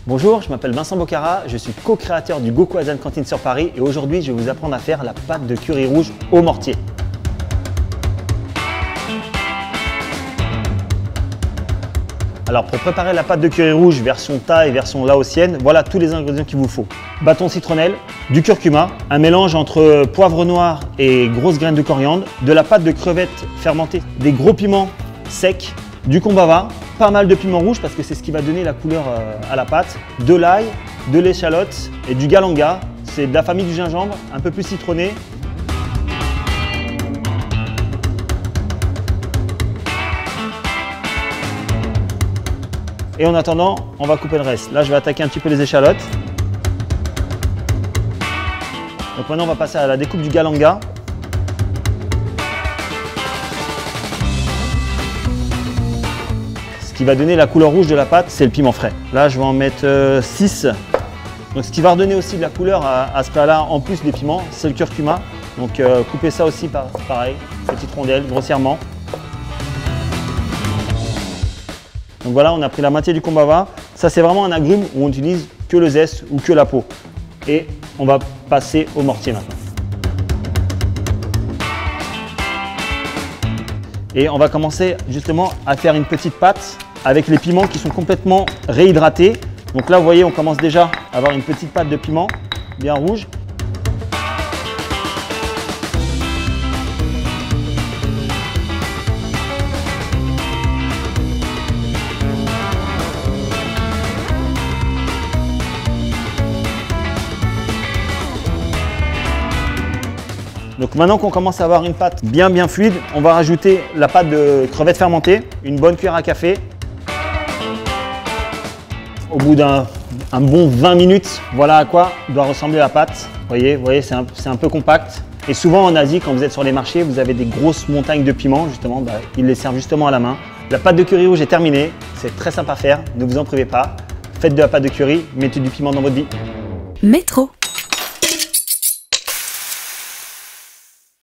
Bonjour, je m'appelle Vincent Bocara, je suis co-créateur du Goku Asian Cantine sur Paris et aujourd'hui je vais vous apprendre à faire la pâte de curry rouge au mortier. Alors pour préparer la pâte de curry rouge version thaï et version laotienne, voilà tous les ingrédients qu'il vous faut. Bâton de citronnelle, du curcuma, un mélange entre poivre noir et grosses graines de coriandre, de la pâte de crevettes fermentée, des gros piments secs, du kombava, pas mal de piment rouge parce que c'est ce qui va donner la couleur à la pâte, de l'ail, de l'échalote et du galanga. C'est de la famille du gingembre, un peu plus citronné. Et en attendant, on va couper le reste. Là, je vais attaquer un petit peu les échalotes. Donc maintenant, on va passer à la découpe du galanga. Ce qui va donner la couleur rouge de la pâte, c'est le piment frais. Là, je vais en mettre 6. Donc ce qui va redonner aussi de la couleur à ce plat-là, en plus des piments, c'est le curcuma. Donc coupez ça aussi pareil, petite rondelle, grossièrement. Donc voilà, on a pris la moitié du kombava. Ça, c'est vraiment un agrume où on utilise que le zeste ou que la peau. Et on va passer au mortier maintenant. Et on va commencer justement à faire une petite pâte avec les piments qui sont complètement réhydratés. Donc là, vous voyez, on commence déjà à avoir une petite pâte de piment bien rouge. Donc maintenant qu'on commence à avoir une pâte bien fluide, on va rajouter la pâte de crevettes fermentées, une bonne cuillère à café. Au bout d'un bon 20 minutes, voilà à quoi doit ressembler la pâte. Vous voyez c'est un peu compact. Et souvent en Asie, quand vous êtes sur les marchés, vous avez des grosses montagnes de piments, justement, ils les servent justement à la main. La pâte de curry rouge est terminée, c'est très simple à faire, ne vous en privez pas. Faites de la pâte de curry, mettez du piment dans votre vie. Métro.